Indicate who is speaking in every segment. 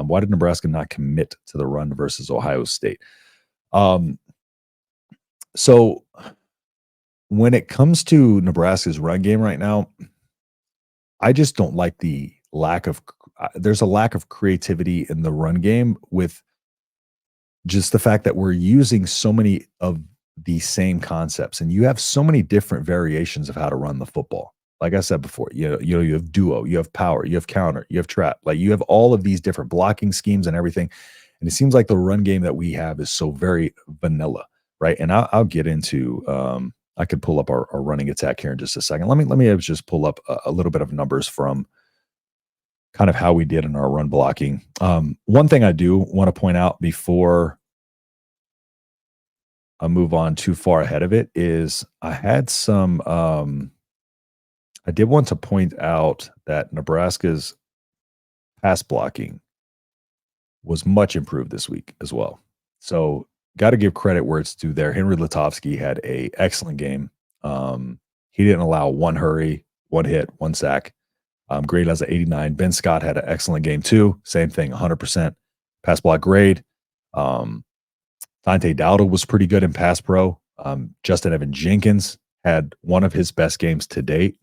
Speaker 1: Why did Nebraska not commit to the run versus Ohio State? Um, so when it comes to Nebraska's run game right now, I just don't like the lack of there's a lack of creativity in the run game with just the fact that we're using so many of the same concepts, and you have so many different variations of how to run the football. Like I said before, you have duo, you have power, you have counter, you have trap. Like you have all of these different blocking schemes and everything. And it seems like the run game that we have is so very vanilla, right? And I'll get into. I could pull up our running attack here in just a second. Let me just pull up a little bit of numbers from kind of how we did in our run blocking. One thing I do want to point out before I move on too far ahead of it is I had some I did want to point out that Nebraska's pass blocking was much improved this week as well. So got to give credit where it's due there. Henry Lutovsky had a excellent game. He didn't allow one hurry, one hit, one sack. Grade as an 89. Ben Scott had an excellent game too. Same thing, 100% pass block grade. Dante Dowdle was pretty good in pass pro. Justin Evan Jenkins had one of his best games to date.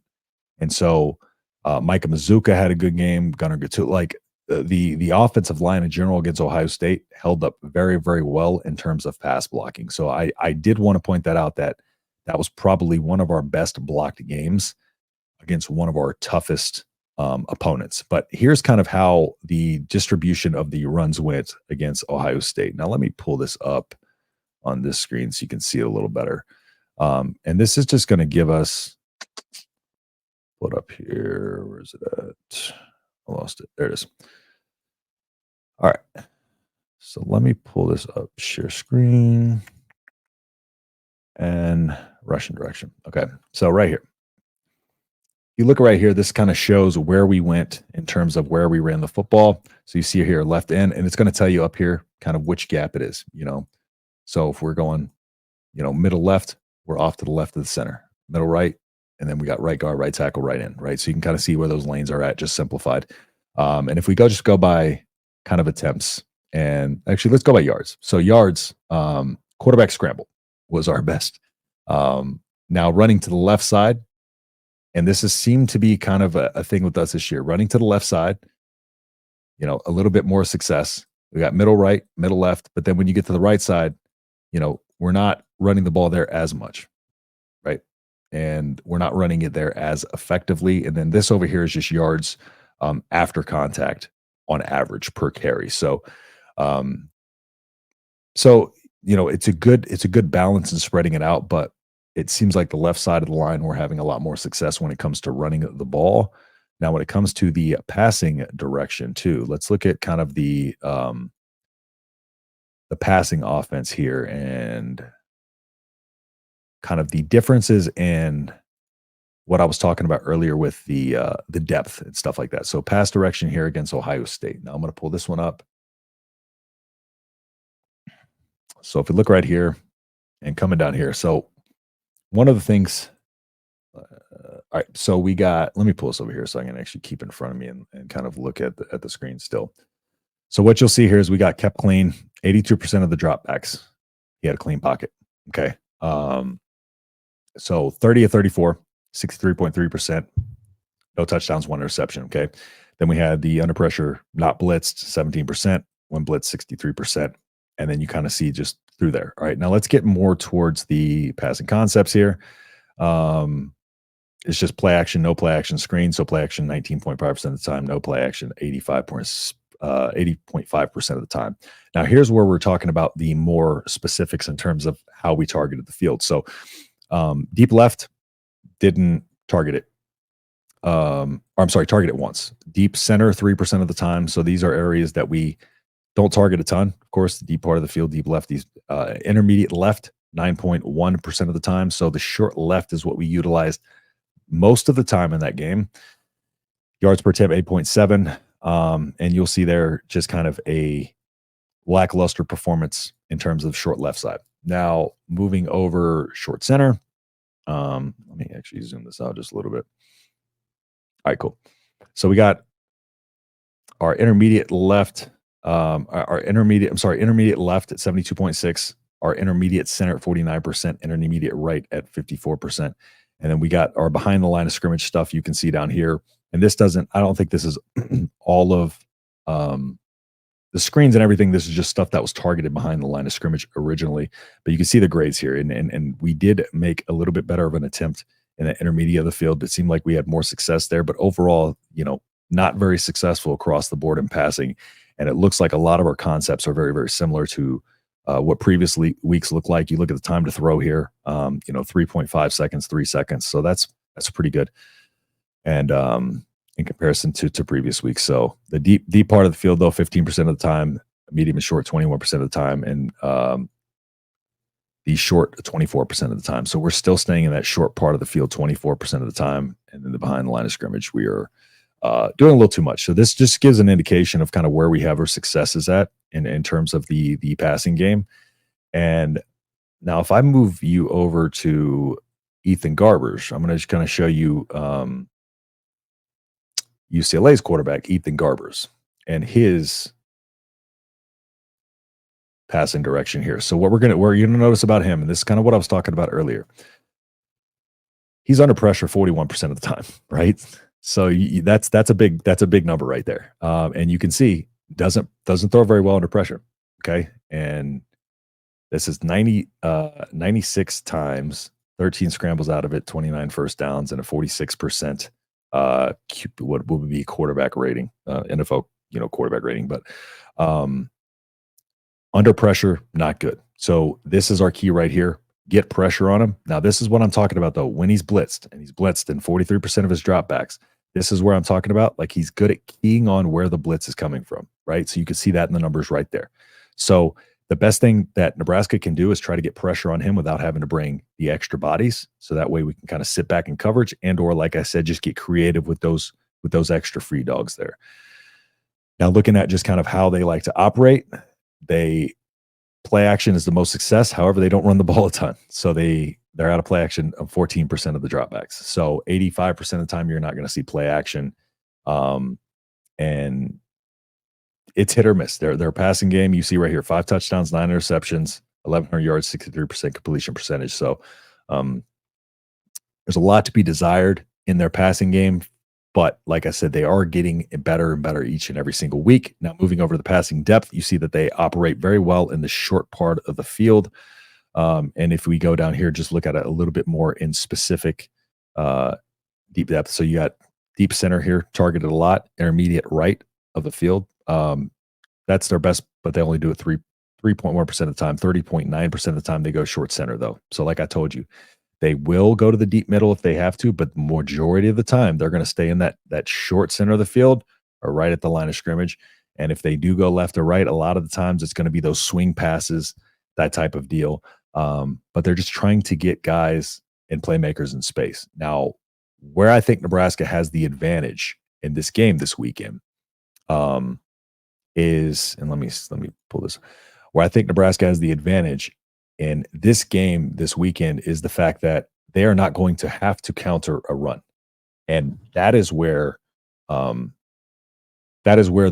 Speaker 1: And so Micah Mazuka had a good game. Gunnar Gattu, like the offensive line in general against Ohio State held up very, very well in terms of pass blocking. So I did want to point that out that was probably one of our best blocked games against one of our toughest opponents. But here's kind of how the distribution of the runs went against Ohio State. Now, let me pull this up on this screen so you can see it a little better. And this is just going to give us, put up here, where is it at? I lost it. There it is. All right. So let me pull this up, share screen, and Russian direction. Okay. So right here. You look right here, this kind of shows where we went in terms of where we ran the football. So you see here left end, and it's going to tell you up here kind of which gap it is, So if we're going, middle left, we're off to the left of the center, middle right, and then we got right guard, right tackle, right in, right? So you can kind of see where those lanes are at, just simplified. And if we just go by kind of attempts, and actually let's go by yards. So yards, quarterback scramble was our best. Now running to the left side, and this has seemed to be kind of a thing with us this year, running to the left side, a little bit more success. We got middle right, middle left, but then when you get to the right side, we're not running the ball there as much, right? And we're not running it there as effectively. And then this over here is just yards after contact on average per carry. So, it's a good balance in spreading it out, but it seems like the left side of the line, we're having a lot more success when it comes to running the ball. Now, when it comes to the passing direction too, let's look at kind of the passing offense here and kind of the differences in what I was talking about earlier with the depth and stuff like that. So pass direction here against Ohio State. Now I'm going to pull this one up. So if you look right here and coming down here, so one of the things, all right, so we got, let me pull this over here so I can actually keep in front of me and kind of look at the screen still. So what you'll see here is we got kept clean, 82% of the dropbacks. He had a clean pocket. Okay. So 30 of 34, 63.3%. No touchdowns, one interception. Okay. Then we had the under pressure, not blitzed, 17%, when blitzed, 63%. And then you kind of see just through there. All right. Now let's get more towards the passing concepts here. It's just play action, no play action, screen. So play action 19.5% of the time, no play action 80.5% of the time. Now here's where we're talking about the more specifics in terms of how we targeted the field. So deep left, didn't target it. Target it once. Deep center 3% of the time. So these are areas that we don't target a ton. Of course, the deep part of the field, deep left, these intermediate left 9.1% of the time. So the short left is what we utilized most of the time in that game. Yards per attempt 8.7. And you'll see there just kind of a lackluster performance in terms of short left side. Now moving over short center. Let me actually zoom this out just a little bit. All right, cool. So we got our intermediate left our intermediate, I'm sorry, intermediate left at 72.6, our intermediate center at 49%, intermediate right at 54%. And then we got our behind the line of scrimmage stuff you can see down here. And this doesn't, I don't think this is all of the screens and everything. This is just stuff that was targeted behind the line of scrimmage originally. But you can see the grades here. And we did make a little bit better of an attempt in the intermediate of the field. It seemed like we had more success there. But overall, not very successful across the board in passing. And it looks like a lot of our concepts are very, very similar to what previous weeks look like. You look at the time to throw here, 3.5 seconds, 3 seconds. So that's pretty good. And in comparison to previous weeks. So the deep part of the field, though, 15% of the time, medium and short, 21% of the time, and the short, 24% of the time. So we're still staying in that short part of the field 24% of the time. And then the behind the line of scrimmage, we are doing a little too much. So this just gives an indication of kind of where we have our successes at in terms of the passing game. And now if I move you over to Ethan Garbers, I'm going to just kind of show you UCLA's quarterback, Ethan Garbers, and his passing direction here. So what you're going to notice about him, and this is kind of what I was talking about earlier, he's under pressure 41% of the time, right? So that's a big number right there. And you can see doesn't throw very well under pressure. Okay. And this is 96 times, 13 scrambles out of it, 29 first downs, and a 46% what would be quarterback rating, NFL, quarterback rating, but under pressure, not good. So this is our key right here. Get pressure on him. Now, this is what I'm talking about, though. When he's blitzed, and he's blitzed in 43% of his dropbacks, this is where I'm talking about. Like, he's good at keying on where the blitz is coming from, right? So you can see that in the numbers right there. So the best thing that Nebraska can do is try to get pressure on him without having to bring the extra bodies. So that way we can kind of sit back in coverage or, like I said, just get creative with those extra free dogs there. Now, looking at just kind of how they like to operate, play action is the most success. However, they don't run the ball a ton. So they're out of play action of 14% of the dropbacks. So 85% of the time, you're not going to see play action. And it's hit or miss. Their passing game, you see right here, 5 touchdowns, 9 interceptions, 1,100 yards, 63% completion percentage. So there's a lot to be desired in their passing game. But like I said, they are getting better and better each and every single week. Now, moving over to the passing depth, you see that they operate very well in the short part of the field. And if we go down here, just look at it a little bit more in specific deep depth. So you got deep center here, targeted a lot, intermediate right of the field. That's their best, but they only do it 3.1% of the time. 30.9% of the time they go short center, though. So like I told you, they will go to the deep middle if they have to, but the majority of the time they're going to stay in that short center of the field or right at the line of scrimmage. And if they do go left or right, a lot of the times it's going to be those swing passes, that type of deal. But they're just trying to get guys and playmakers in space. Now, where I think Nebraska has the advantage in this game this weekend is, and let me pull this, where I think Nebraska has the advantage in this game this weekend is the fact that they are not going to have to counter a run. And that is where the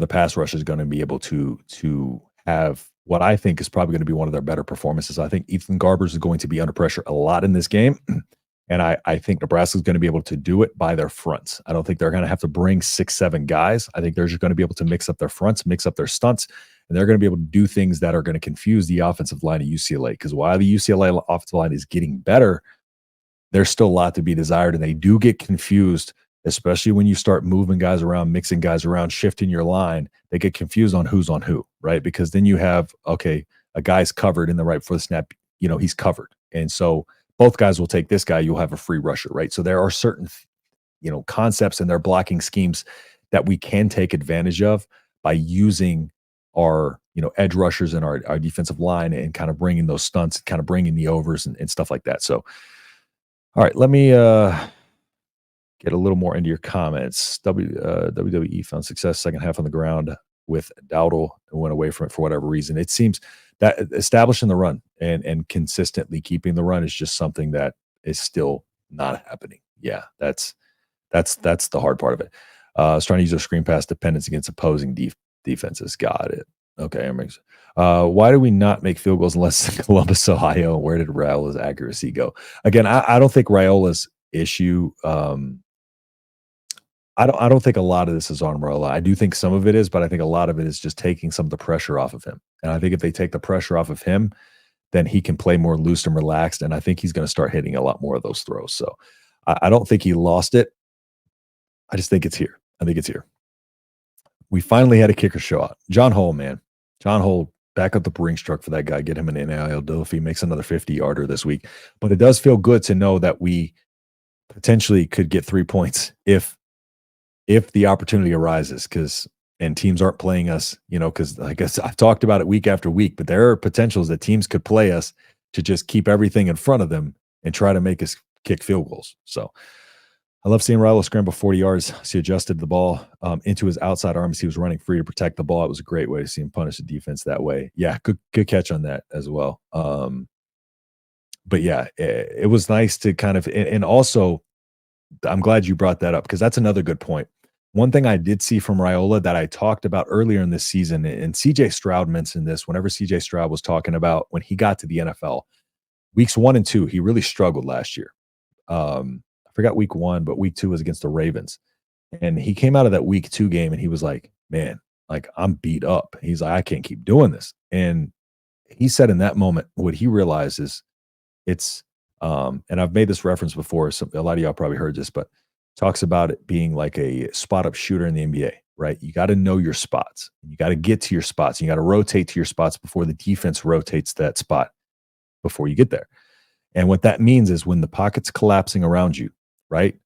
Speaker 1: pass rush is going to be able to have what I think is probably going to be one of their better performances. I think Ethan Garbers is going to be under pressure a lot in this game. And I think Nebraska is going to be able to do it by their fronts. I don't think they're going to have to bring 6-7 guys. I think they're just going to be able to mix up their fronts, mix up their stunts, and they're going to be able to do things that are going to confuse the offensive line of UCLA. Because while the UCLA offensive line is getting better, there's still a lot to be desired, and they do get confused, especially when you start moving guys around, mixing guys around, shifting your line. They get confused on who's on who, right? Because then you have, okay, a guy's covered in the right before the snap, he's covered. And so both guys will take this guy, you'll have a free rusher, right? So there are certain, concepts in their blocking schemes that we can take advantage of by using our, edge rushers and our defensive line and kind of bringing those stunts, kind of bringing the overs and stuff like that. So, all right, let me get a little more into your comments. WWE found success second half on the ground with Dowdle and went away from it for whatever reason. It seems that establishing the run and consistently keeping the run is just something that is still not happening. Yeah, that's the hard part of it. I was trying to use a screen pass dependence against opposing defenses. Got it. Okay, why do we not make field goals unless Columbus, Ohio? Where did Raiola's accuracy go? Again, I don't think Raiola's issue. I don't think a lot of this is on Raiola. I do think some of it is, but I think a lot of it is just taking some of the pressure off of him. And I think if they take the pressure off of him, then he can play more loose and relaxed. And I think he's going to start hitting a lot more of those throws. So I don't think he lost it. I just think it's here. I think it's here. We finally had a kicker show out. John Hull, man. John Hull, back up the Brinks truck for that guy. Get him an NIL deal if he makes another 50-yarder this week. But it does feel good to know that we potentially could get 3 points if the opportunity arises, and teams aren't playing us, because I guess I've talked about it week after week, but there are potentials that teams could play us to just keep everything in front of them and try to make us kick field goals. So I love seeing Raiola scramble 40 yards. He adjusted the ball into his outside arm as he was running free to protect the ball. It was a great way to see him punish the defense that way. Yeah, good catch on that as well. But yeah, it was nice to kind of, and also I'm glad you brought that up because that's another good point. One thing I did see from Raiola that I talked about earlier in this season, and CJ Stroud mentioned this whenever CJ Stroud was talking about when he got to the NFL, weeks 1 and 2, he really struggled last year. I forgot week 1, but week 2 was against the Ravens. And he came out of that week 2 game and he was like, man, like I'm beat up. He's like, I can't keep doing this. And he said in that moment, what he realized is it's, and I've made this reference before. So a lot of y'all probably heard this, but talks about it being like a spot up shooter in the NBA, right? You got to know your spots. You got to get to your spots. You got to rotate to your spots before the defense rotates that spot before you get there. And what that means is when the pocket's collapsing around you, right?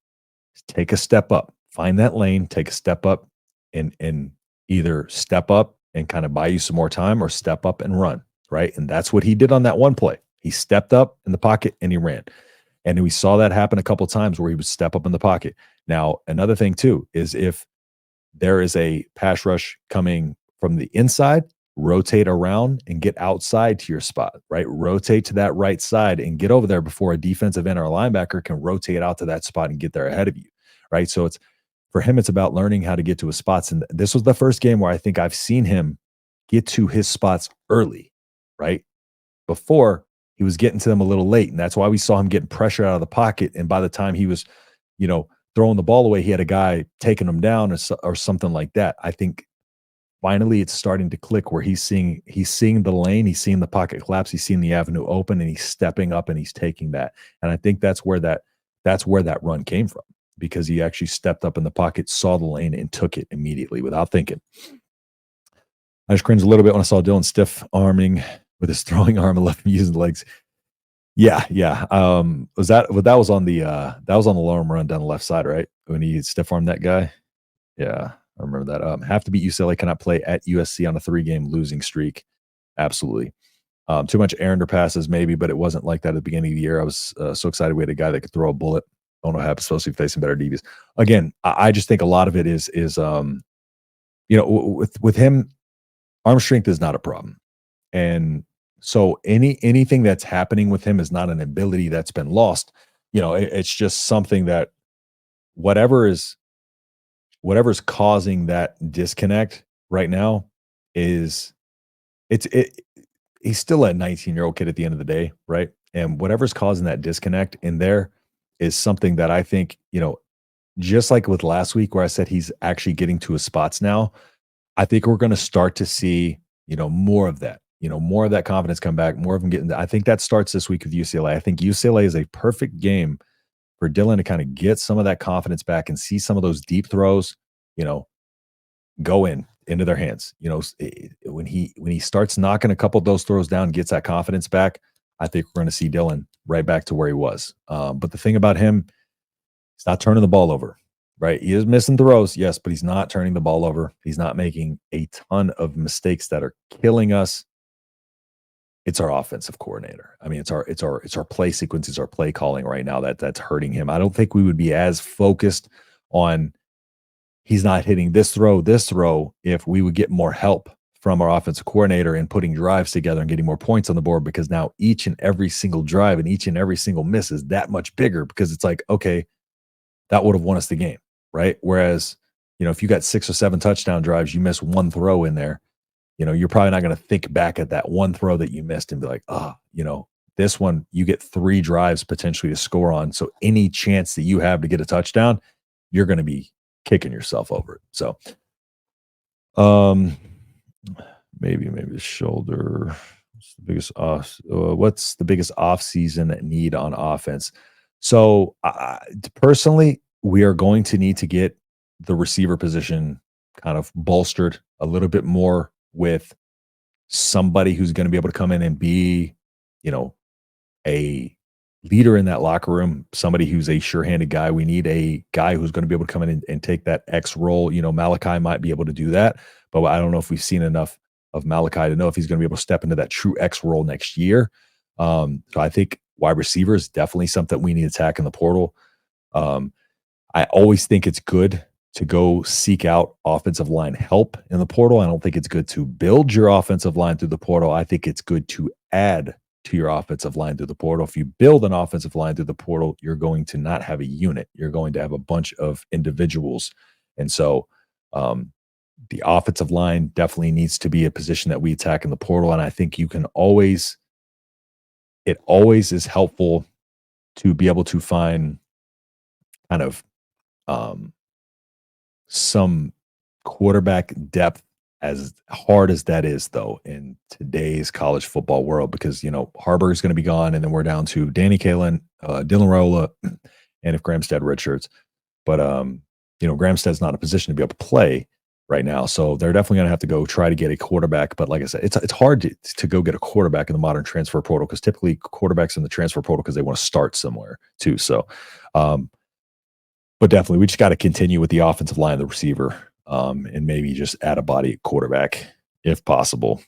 Speaker 1: Take a step up, find that lane, take a step up and either step up and kind of buy you some more time or step up and run, right? And that's what he did on that one play. He stepped up in the pocket and he ran. And we saw that happen a couple of times where he would step up in the pocket. Now, another thing too is if there is a pass rush coming from the inside, rotate around and get outside to your spot, right? Rotate to that right side and get over there before a defensive end or a linebacker can rotate out to that spot and get there ahead of you, right? So it's for him, it's about learning how to get to his spots. And this was the first game where I think I've seen him get to his spots early, right? Before, he was getting to them a little late, and that's why we saw him getting pressure out of the pocket. And by the time he was, throwing the ball away, he had a guy taking him down or something like that. I think finally it's starting to click where he's seeing the lane, he's seeing the pocket collapse, he's seeing the avenue open, and he's stepping up and he's taking that. And I think that's where that run came from because he actually stepped up in the pocket, saw the lane, and took it immediately without thinking. I just cringed a little bit when I saw Dylan stiff arming with his throwing arm and left him using the legs. Yeah. That was on the long run down the left side, right? When he stiff armed that guy. Yeah, I remember that. Have to beat UCLA, cannot play at USC on a 3-game losing streak. Absolutely. Too much errander passes, maybe, but it wasn't like that at the beginning of the year. I was so excited we had a guy that could throw a bullet. Don't know what happens, supposed to be facing better DBs. Again, I just think a lot of it is with him, arm strength is not a problem. And so anything that's happening with him is not an ability that's been lost. It's just something that whatever is causing that disconnect right now is he's still a 19-year-old kid at the end of the day, right? And whatever's causing that disconnect in there is something that I think, just like with last week where I said he's actually getting to his spots now, I think we're going to start to see, more of that. More of that confidence come back, more of them getting. I think that starts this week with UCLA. I think UCLA is a perfect game for Dylan to kind of get some of that confidence back and see some of those deep throws, go into their hands. When he starts knocking a couple of those throws down, gets that confidence back, I think we're going to see Dylan right back to where he was. But the thing about him, he's not turning the ball over. Right. He is missing throws. Yes, but he's not turning the ball over. He's not making a ton of mistakes that are killing us. It's our offensive coordinator. I mean, it's our play sequences, our play calling right now that's hurting him. I don't think we would be as focused on he's not hitting this throw if we would get more help from our offensive coordinator in putting drives together and getting more points on the board, because now each and every single drive and each and every single miss is that much bigger because it's like, okay, that would have won us the game, right? Whereas, if you got 6 or 7 touchdown drives, you miss one throw in there, you're probably not going to think back at that one throw that you missed and be like, this one you get 3 drives potentially to score on. So any chance that you have to get a touchdown, you're going to be kicking yourself over it. So, maybe the shoulder. What's the biggest off-season need on offense? So, personally, we are going to need to get the receiver position kind of bolstered a little bit more with somebody who's going to be able to come in and be, you know, a leader in that locker room, somebody who's a sure-handed guy. We need a guy who's going to be able to come in and take that X role. Malachi might be able to do that, but I don't know if we've seen enough of Malachi to know if he's going to be able to step into that true X role next year. So I think wide receiver is definitely something we need to attack in the portal. I always think it's good to go seek out offensive line help in the portal. I don't think it's good to build your offensive line through the portal. I think it's good to add to your offensive line through the portal. If you build an offensive line through the portal, you're going to not have a unit. You're going to have a bunch of individuals. And so the offensive line definitely needs to be a position that we attack in the portal. And I think it always is helpful to be able to find kind of some quarterback depth, as hard as that is, though, in today's college football world, because, Harburg is going to be gone, and then we're down to Danny Kalen, Dylan Raiola, and if Gramstead redshirts. But, Gramstead's not in a position to be able to play right now, so they're definitely going to have to go try to get a quarterback. But like I said, it's hard to go get a quarterback in the modern transfer portal, because typically quarterbacks in the transfer portal because they want to start somewhere too. So, but definitely we just got to continue with the offensive line, the receiver, and maybe just add a body at quarterback if possible.